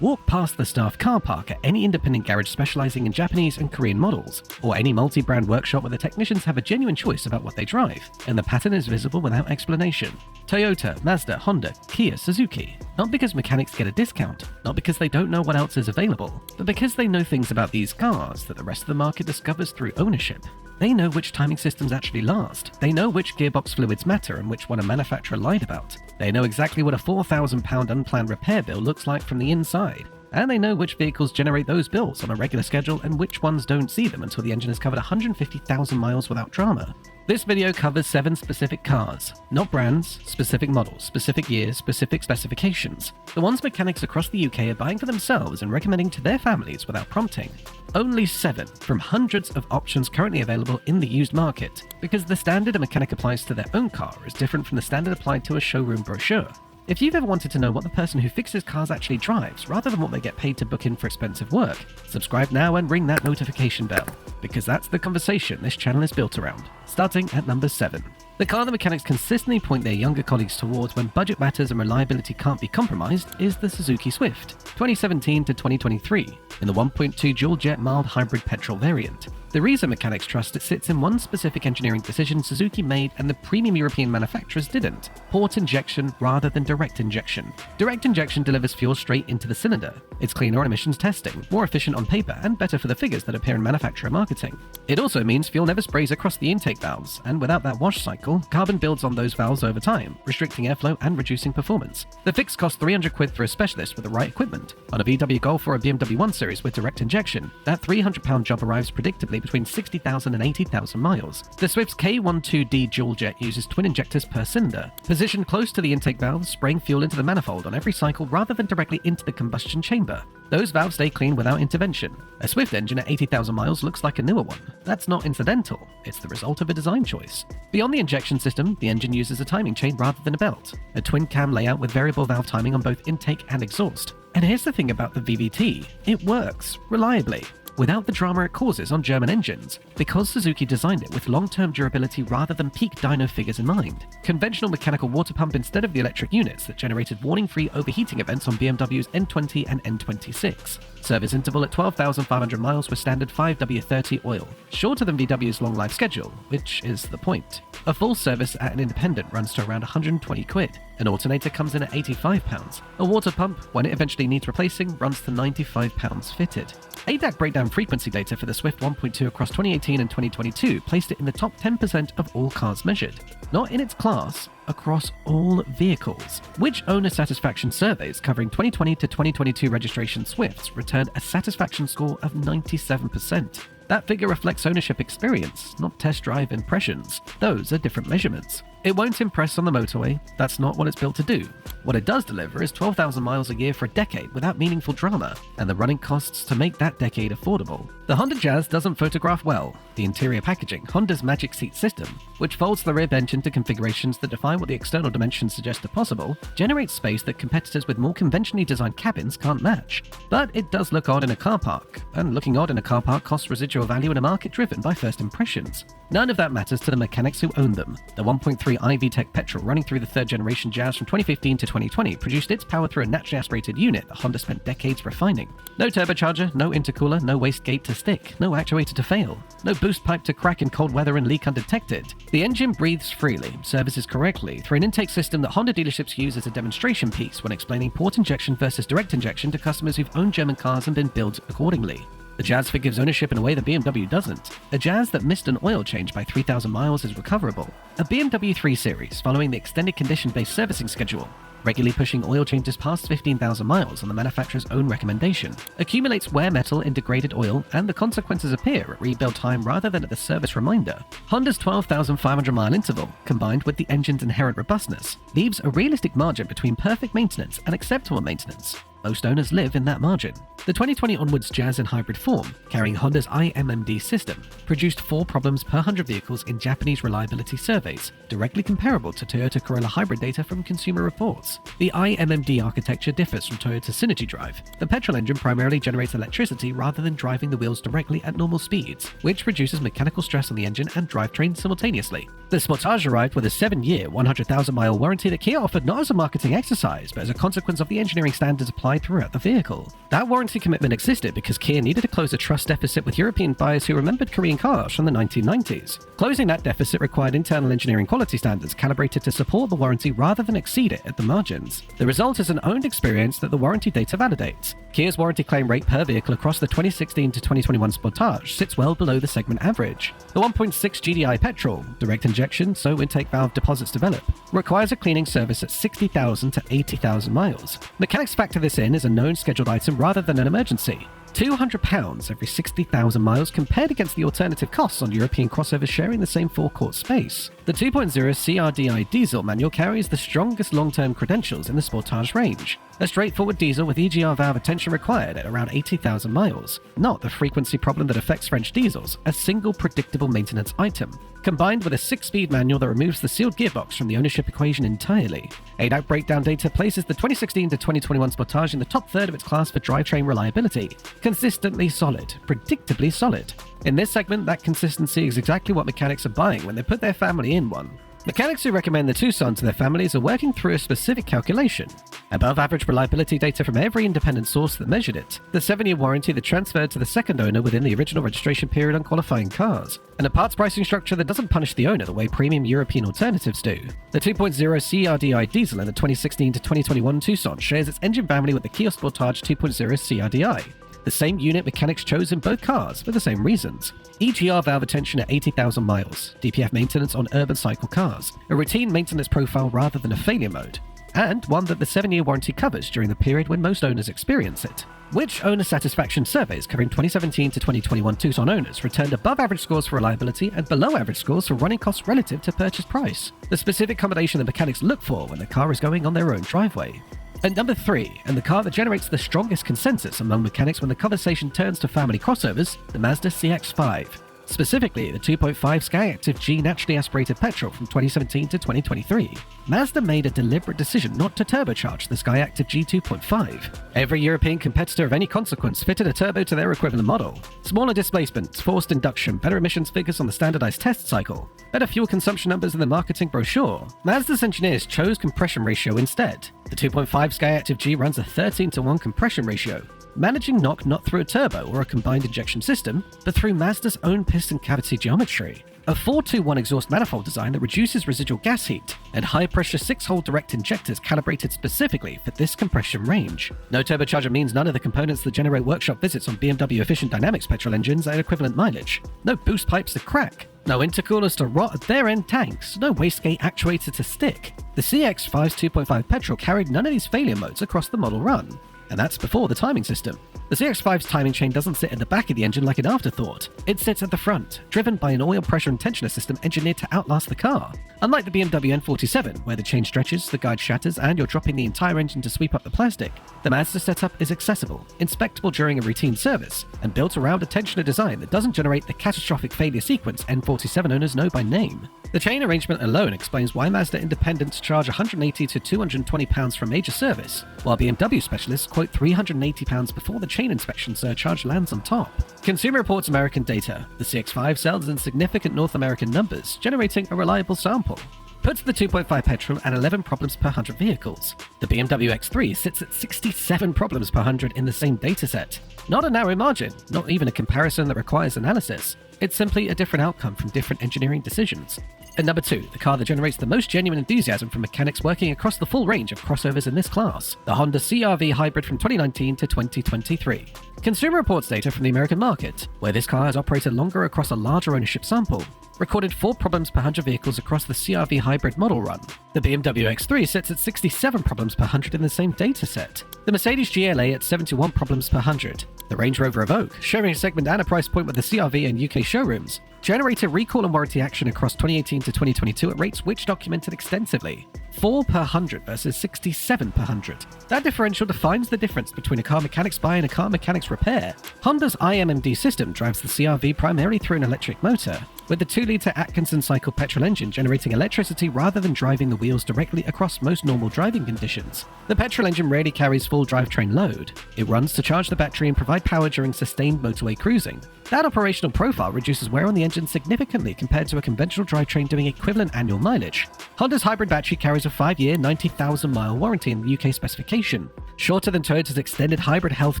Walk past the staff car park at any independent garage specializing in Japanese and Korean models, or any multi-brand workshop where the technicians have a genuine choice about what they drive, and the pattern is visible without explanation. Toyota, Mazda, Honda, Kia, Suzuki. Not because mechanics get a discount, not because they don't know what else is available, but because they know things about these cars that the rest of the market discovers through ownership. They know which timing systems actually last. They know which gearbox fluids matter and which one a manufacturer lied about. They know exactly what a £4,000 unplanned repair bill looks like from the inside. And they know which vehicles generate those bills on a regular schedule and which ones don't see them until the engine has covered 150,000 miles without drama. This video covers 7 specific cars, not brands, specific models, specific years, specific specifications. The ones mechanics across the UK are buying for themselves and recommending to their families without prompting. Only 7 from hundreds of options currently available in the used market, because the standard a mechanic applies to their own car is different from the standard applied to a showroom brochure. If you've ever wanted to know what the person who fixes cars actually drives, rather than what they get paid to book in for expensive work, subscribe now and ring that notification bell, because that's the conversation this channel is built around. Starting at number 7. The car the mechanics consistently point their younger colleagues towards when budget matters and reliability can't be compromised is the Suzuki Swift, 2017 to 2023, in the 1.2 dual-jet mild hybrid petrol variant. The reason mechanics trust it sits in one specific engineering decision Suzuki made and the premium European manufacturers didn't: port injection rather than direct injection. Direct injection delivers fuel straight into the cylinder. It's cleaner on emissions testing, more efficient on paper, and better for the figures that appear in manufacturer marketing. It also means fuel never sprays across the intake valves, and without that wash cycle, carbon builds on those valves over time, restricting airflow and reducing performance. The fix costs £300 for a specialist with the right equipment. On a VW Golf or a BMW 1 Series with direct injection, that £300 job arrives predictably between 60,000 and 80,000 miles. The Swift's K12D dual jet uses twin injectors per cylinder, positioned close to the intake valves, spraying fuel into the manifold on every cycle rather than directly into the combustion chamber. Those valves stay clean without intervention. A Swift engine at 80,000 miles looks like a newer one. That's not incidental, it's the result of a design choice. Beyond the injection system, the engine uses a timing chain rather than a belt, a twin cam layout with variable valve timing on both intake and exhaust. And here's the thing about the VVT, it works reliably, without the drama it causes on German engines, because Suzuki designed it with long-term durability rather than peak dyno figures in mind. Conventional mechanical water pump instead of the electric units that generated warning-free overheating events on BMW's N20 and N26. Service interval at 12,500 miles with standard 5W30 oil, shorter than VW's long life schedule, which is the point. A full service at an independent runs to around £120. An alternator comes in at £85. A water pump, when it eventually needs replacing, runs to £95 fitted. ADAC breakdown frequency data for the Swift 1.2 across 2018 and 2022 placed it in the top 10% of all cars measured. Not in its class, across all vehicles. Which owner satisfaction surveys covering 2020 to 2022 registration Swifts returned a satisfaction score of 97%. That figure reflects ownership experience, not test drive impressions. Those are different measurements. It won't impress on the motorway, that's not what it's built to do. What it does deliver is 12,000 miles a year for a decade without meaningful drama, and the running costs to make that decade affordable. The Honda Jazz doesn't photograph well. The interior packaging, Honda's Magic Seat system, which folds the rear bench into configurations that defy what the external dimensions suggest are possible, generates space that competitors with more conventionally designed cabins can't match. But it does look odd in a car park, and looking odd in a car park costs residual value in a market driven by first impressions. None of that matters to the mechanics who own them. The 1.3 iVTEC petrol running through the third generation Jazz from 2015 to 2020 produced its power through a naturally aspirated unit that Honda spent decades refining. No turbocharger, no intercooler, no wastegate to stick, no actuator to fail, no boost pipe to crack in cold weather and leak undetected. The engine breathes freely, services correctly through an intake system that Honda dealerships use as a demonstration piece when explaining port injection versus direct injection to customers who've owned German cars and been built accordingly. The Jazz forgives ownership in a way the BMW doesn't. A Jazz that missed an oil change by 3,000 miles is recoverable. A BMW 3 Series, following the extended condition-based servicing schedule, regularly pushing oil changes past 15,000 miles on the manufacturer's own recommendation, accumulates wear metal in degraded oil, and the consequences appear at rebuild time rather than at the service reminder. Honda's 12,500 mile interval, combined with the engine's inherent robustness, leaves a realistic margin between perfect maintenance and acceptable maintenance. Most owners live in that margin. The 2020 onwards Jazz in hybrid form, carrying Honda's iMMD system, produced 4 problems per 100 vehicles in Japanese reliability surveys, directly comparable to Toyota Corolla hybrid data from Consumer Reports. The iMMD architecture differs from Toyota's Synergy Drive. The petrol engine primarily generates electricity rather than driving the wheels directly at normal speeds, which reduces mechanical stress on the engine and drivetrain simultaneously. The Sportage arrived with a 7-year, 100,000-mile warranty that Kia offered not as a marketing exercise, but as a consequence of the engineering standards applied throughout the vehicle. That warranty commitment existed because Kia needed to close a trust deficit with European buyers who remembered Korean cars from the 1990s. Closing that deficit required internal engineering quality standards calibrated to support the warranty rather than exceed it at the margins. The result is an owned experience that the warranty data validates. Kia's warranty claim rate per vehicle across the 2016 to 2021 Sportage sits well below the segment average. The 1.6 GDI petrol, direct injection, so intake valve deposits develop, requires a cleaning service at 60,000 to 80,000 miles. Mechanics factor this in as a known scheduled item rather than an emergency. £200 every 60,000 miles compared against the alternative costs on European crossovers sharing the same forecourt space. The 2.0 CRDI diesel manual carries the strongest long-term credentials in the Sportage range. A straightforward diesel with EGR valve attention required at around 80,000 miles, not the frequency problem that affects French diesels, a single predictable maintenance item, combined with a 6-speed manual that removes the sealed gearbox from the ownership equation entirely. ADAC breakdown data places the 2016 to 2021 Sportage in the top third of its class for drivetrain reliability. Consistently solid, predictably solid. In this segment, that consistency is exactly what mechanics are buying when they put their family in one. Mechanics who recommend the Tucson to their families are working through a specific calculation. Above average reliability data from every independent source that measured it, the 7-year warranty that transferred to the second owner within the original registration period on qualifying cars, and a parts pricing structure that doesn't punish the owner the way premium European alternatives do. The 2.0 CRDI diesel in the 2016 to 2021 Tucson shares its engine family with the Kia Sportage 2.0 CRDI. The same unit mechanics chose in both cars for the same reasons. EGR valve attention at 80,000 miles, DPF maintenance on urban cycle cars, a routine maintenance profile rather than a failure mode, and one that the 7-year warranty covers during the period when most owners experience it. Which owner satisfaction surveys covering 2017 to 2021 Tucson owners returned above average scores for reliability and below average scores for running costs relative to purchase price, the specific combination the mechanics look for when the car is going on their own driveway. At number 3, and the car that generates the strongest consensus among mechanics when the conversation turns to family crossovers, the Mazda CX-5. Specifically, the 2.5 Skyactiv G naturally aspirated petrol from 2017 to 2023. Mazda made a deliberate decision not to turbocharge the Skyactiv G 2.5. Every European competitor of any consequence fitted a turbo to their equivalent model. Smaller displacements, forced induction, better emissions figures on the standardized test cycle, better fuel consumption numbers in the marketing brochure. Mazda's engineers chose compression ratio instead. The 2.5 Skyactiv G runs a 13:1 compression ratio, managing knock not through a turbo or a combined injection system, but through Mazda's own piston cavity geometry. A 4-2-1 exhaust manifold design that reduces residual gas heat, and high-pressure 6-hole direct injectors calibrated specifically for this compression range. No turbocharger means none of the components that generate workshop visits on BMW efficient dynamics petrol engines at equivalent mileage. No boost pipes to crack. No intercoolers to rot at their end tanks. No wastegate actuator to stick. The CX-5's 2.5 petrol carried none of these failure modes across the model run. And that's before the timing system. The CX-5's timing chain doesn't sit at the back of the engine like an afterthought. It sits at the front, driven by an oil pressure and tensioner system engineered to outlast the car. Unlike the BMW N47, where the chain stretches, the guide shatters, and you're dropping the entire engine to sweep up the plastic, the Mazda setup is accessible, inspectable during a routine service, and built around a tensioner design that doesn't generate the catastrophic failure sequence N47 owners know by name. The chain arrangement alone explains why Mazda independents charge £180 to £220 for a major service, while BMW specialists quote £380 before the chain inspection surcharge lands on top. Consumer Reports American data. The CX-5 sells in significant North American numbers, generating a reliable sample. Puts the 2.5 petrol at 11 problems per 100 vehicles. The BMW X3 sits at 67 problems per 100 in the same dataset. Not a narrow margin, not even a comparison that requires analysis. It's simply a different outcome from different engineering decisions. At number 2, the car that generates the most genuine enthusiasm from mechanics working across the full range of crossovers in this class, the Honda CR-V Hybrid from 2019 to 2023. Consumer Reports data from the American market, where this car has operated longer across a larger ownership sample, recorded 4 problems per 100 vehicles across the CR-V Hybrid model run. The BMW X3 sits at 67 problems per 100 in the same dataset. The Mercedes GLA at 71 problems per 100. The Range Rover Evoque, sharing a segment and a price point with the CR-V in UK showrooms, generated recall and warranty action across 2018 to 2022 at rates which documented extensively. 4 per 100 versus 67 per 100. That differential defines the difference between a car mechanics buy and a car mechanics repair. Honda's iMMD system drives the CR-V primarily through an electric motor, with the 2-litre Atkinson cycle petrol engine generating electricity rather than driving the wheels directly across most normal driving conditions. The petrol engine rarely carries full drivetrain load. It runs to charge the battery and provide power during sustained motorway cruising. That operational profile reduces wear on the engine significantly compared to a conventional drivetrain doing equivalent annual mileage. Honda's hybrid battery carries a 5-year, 90,000-mile warranty in the UK specification, shorter than Toyota's extended hybrid health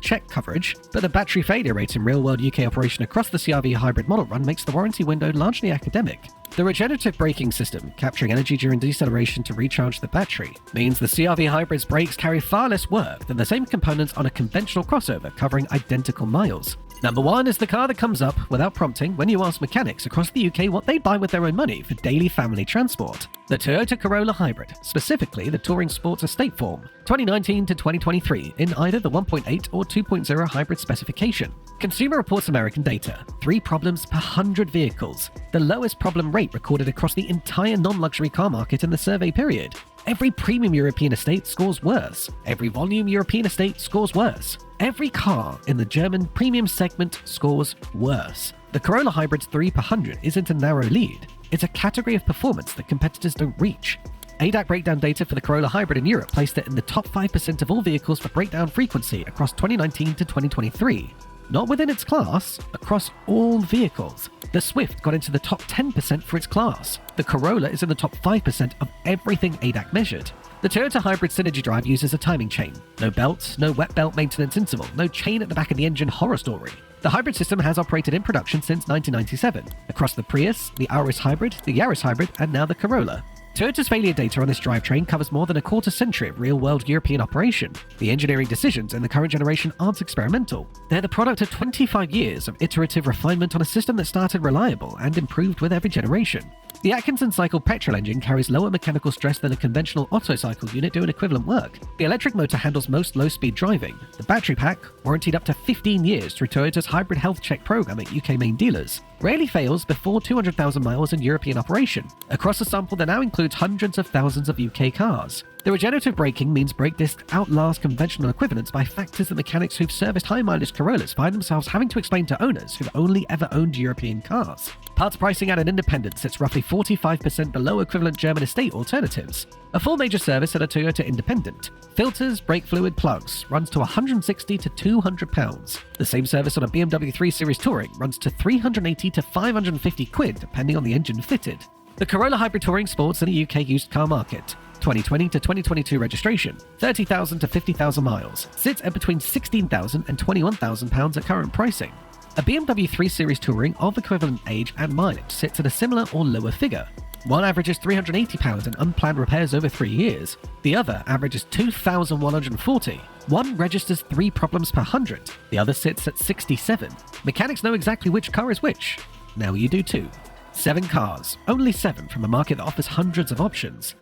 check coverage, but the battery failure rate in real-world UK operation across the CR-V hybrid model run makes the warranty window largely academic. The regenerative braking system, capturing energy during deceleration to recharge the battery, means the CR-V hybrid's brakes carry far less work than the same components on a conventional crossover covering identical miles. Number 1 is the car that comes up without prompting when you ask mechanics across the UK what they'd buy with their own money for daily family transport. The Toyota Corolla Hybrid, specifically the Touring Sports Estate Form, 2019 to 2023, in either the 1.8 or 2.0 hybrid specification. Consumer Reports American data: 3 problems per 100 vehicles, the lowest problem rate recorded across the entire non-luxury car market in the survey period. Every premium European estate scores worse. Every volume European estate scores worse. Every car in the German premium segment scores worse. The Corolla Hybrid's 3 per 100 isn't a narrow lead. It's a category of performance that competitors don't reach. ADAC breakdown data for the Corolla Hybrid in Europe placed it in the top 5% of all vehicles for breakdown frequency across 2019 to 2023. Not within its class, across all vehicles. The Swift got into the top 10% for its class. The Corolla is in the top 5% of everything ADAC measured. The Toyota Hybrid Synergy Drive uses a timing chain. No belt, no wet belt maintenance interval, no chain at the back of the engine horror story. The hybrid system has operated in production since 1997, across the Prius, the Auris Hybrid, the Yaris Hybrid, and now the Corolla. Toyota's failure data on this drivetrain covers more than a quarter century of real-world European operation. The engineering decisions in the current generation aren't experimental. They're the product of 25 years of iterative refinement on a system that started reliable and improved with every generation. The Atkinson cycle petrol engine carries lower mechanical stress than a conventional Otto cycle unit doing equivalent work. The electric motor handles most low-speed driving. The battery pack, warranted up to 15 years through Toyota's hybrid health check program at UK main dealers, rarely fails before 200,000 miles in European operation. Across a sample that now includes hundreds of thousands of UK cars. The regenerative braking means brake discs outlast conventional equivalents by factors that mechanics who've serviced high-mileage Corollas find themselves having to explain to owners who've only ever owned European cars. Parts pricing at an independent sits roughly 45% below equivalent German estate alternatives. A full major service at a Toyota independent, filters, brake fluid, plugs, runs to £160 to £200. The same service on a BMW 3 Series Touring runs to £380 to £550 depending on the engine fitted. The Corolla Hybrid Touring Sports in the UK used car market, 2020 to 2022 registration, 30,000 to 50,000 miles, sits at between £16,000 and £21,000 at current pricing. A BMW 3 Series Touring of equivalent age and mileage sits at a similar or lower figure. One averages £380 in unplanned repairs over 3 years. The other averages £2,140. One registers 3 problems per 100. The other sits at 67. Mechanics know exactly which car is which. Now you do too. 7 cars, only 7 from a market that offers hundreds of options.